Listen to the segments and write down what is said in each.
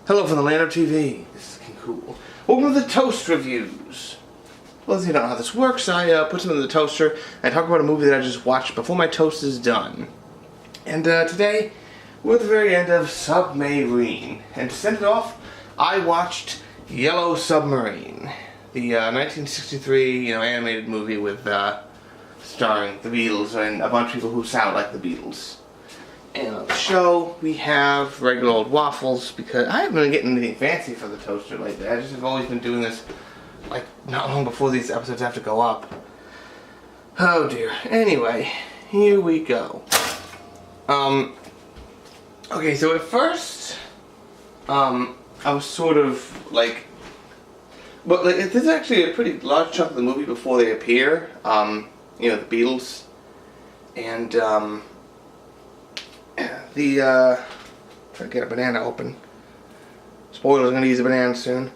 Hello from the land of TV. This is King Cool. Welcome to the Toast Reviews. Well, as you don't know how this works, I put something in the toaster and talk about a movie that I just watched before my toast is done. And today, we're at the very end of Submarine. And to send it off, I watched Yellow Submarine, the 1963 animated movie with starring the Beatles and a bunch of people who sound like the Beatles. And on the show, we have regular old waffles, because I haven't been getting anything fancy for the toaster lately. I just have always been doing this, like, not long before these episodes have to go up. Oh dear. Anyway, here we go. Okay, so at first, I was sort of, like, but like, this is actually a pretty large chunk of the movie before they appear, the Beatles, and, try to get a banana open. Spoilers, I'm gonna use a banana soon.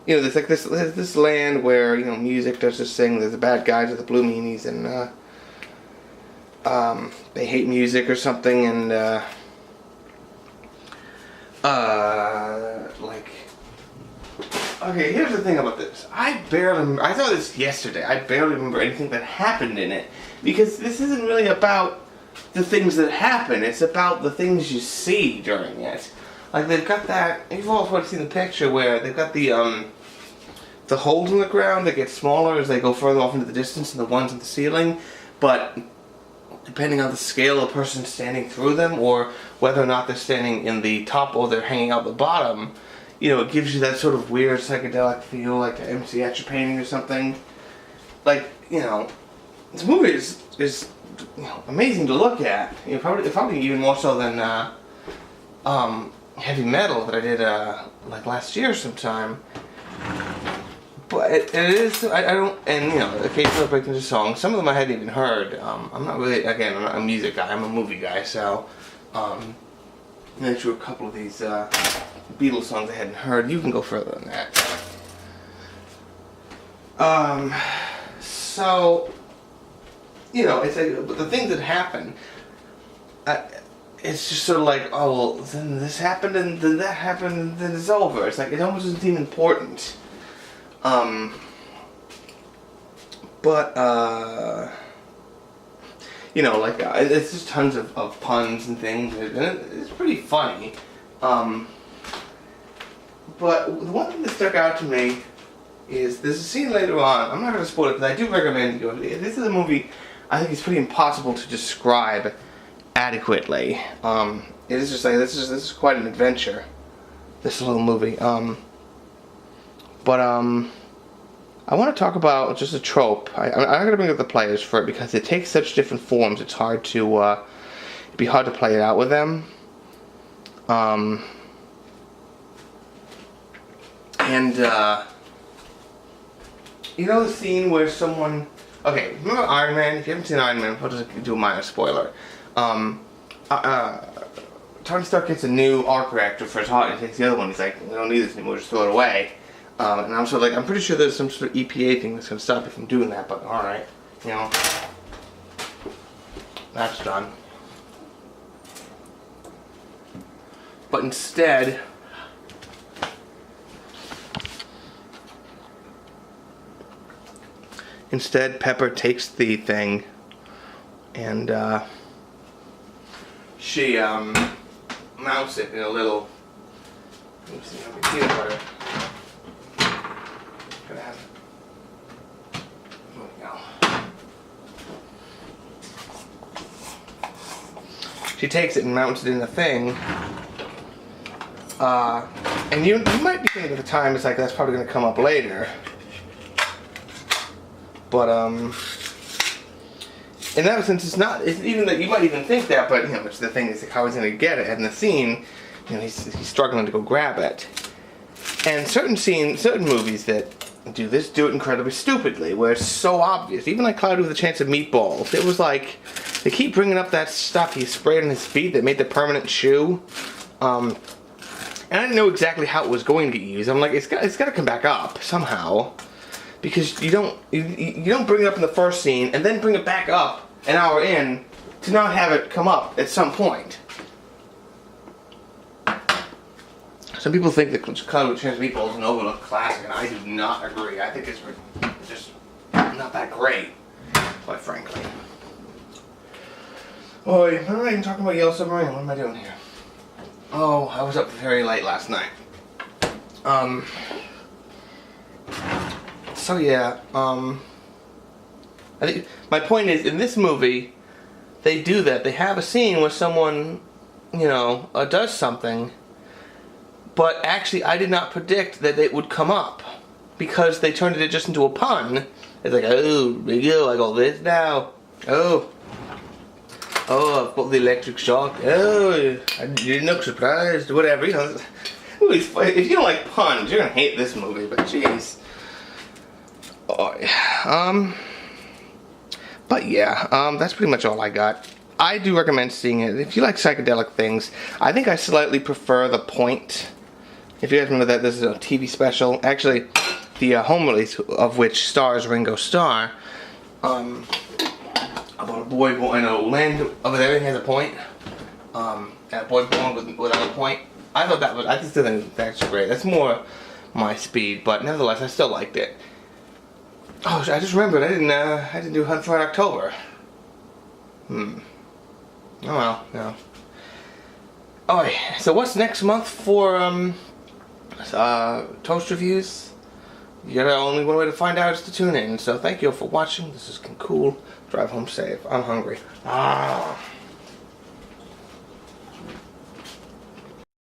There's like this land where music does this thing. There's the bad guys with the blue meanies, and they hate music or something, and okay, here's the thing about this. I saw this yesterday. I barely remember anything that happened in it, because this isn't really about the things that happen. It's about the things you see during it. Like, they've got that, you've all probably seen the picture where they've got the holes in the ground that get smaller as they go further off into the distance, and the ones in the ceiling, but depending on the scale of the person standing through them, or whether or not they're standing in the top or they're hanging out the bottom, it gives you that sort of weird psychedelic feel, like an MC Escher painting or something. Like, this movie is amazing to look at. Probably even more so than Heavy Metal that I did like last year sometime. But it is, I don't, and occasionally I break into songs. Some of them I hadn't even heard. I'm not really, again, I'm not a music guy, I'm a movie guy, so I drew a couple of these Beatles songs I hadn't heard. You can go further than that. So, it's like, but the things that happen, it's just sort of like, oh, well, then this happened, and then that happened, and then it's over. It's like, it almost doesn't seem important. It's just tons of puns and things, and it's pretty funny. But the one thing that stuck out to me is there's a scene later on. I'm not going to spoil it, but I do recommend you. This is a movie I think it's pretty impossible to describe adequately. It is just like, this is quite an adventure, this little movie. I want to talk about just a trope. I'm not going to bring up the players for it, because it takes such different forms. It's hard to it'd be hard to play it out with them. The scene where someone... Okay, remember Iron Man? If you haven't seen Iron Man, I'll just do a minor spoiler. Tony Stark gets a new arc reactor for his heart, and he takes the other one. He's like, we don't need this anymore, just throw it away. And I'm sort of like, I'm pretty sure there's some sort of EPA thing that's going to stop you from doing that, but alright, that's done. But instead, Pepper takes the thing, and she mounts it in a little, let me see, peanut butter. Gonna have, there we go. She takes it and mounts it in the thing, and you might be thinking at the time, it's like, that's probably going to come up later. But, in that sense, it's even that, you might even think that, but, it's the thing is, like, how he's going to get it. And in the scene, he's struggling to go grab it. And certain movies that do this, do it incredibly stupidly, where it's so obvious. Even like Cloudy with a Chance of Meatballs, it was like, they keep bringing up that stuff he sprayed on his feet that made the permanent shoe. And I didn't know exactly how it was going to get used. I'm like, it's got to come back up somehow. because you don't bring it up in the first scene and then bring it back up an hour in to not have it come up at some point. Some people think that Color with Chance Meatballs is an overlooked classic, and I do not agree. I think it's just not that great, quite frankly. Oh, I'm not even talking about Yellow Submarine. What am I doing here? Oh, I was up very late last night. So yeah, I think my point is, in this movie, they do that. They have a scene where someone, you know, does something, but actually I did not predict that it would come up, because they turned it just into a pun. It's like, oh, big deal, I got this now. Oh, I've got the electric shock. Oh, I didn't look surprised. Whatever, you know. If you don't like puns, you're gonna hate this movie. But jeez. Oh, yeah. But yeah, that's pretty much all I got. I do recommend seeing it. If you like psychedelic things, I think I slightly prefer The Point. If you guys remember that, this is a TV special. Actually, the home release of which stars Ringo Starr. About a boy born in a land of everything has a point. And a boy born without a point. I just think that's great. That's more my speed, but nevertheless, I still liked it. Oh, I just remembered, I didn't do Hunt for Red October. Oh well, no. Alright, so what's next month for, toast reviews? You got only one way to find out is to tune in. So thank you all for watching. This is Cool. Drive home safe. I'm hungry.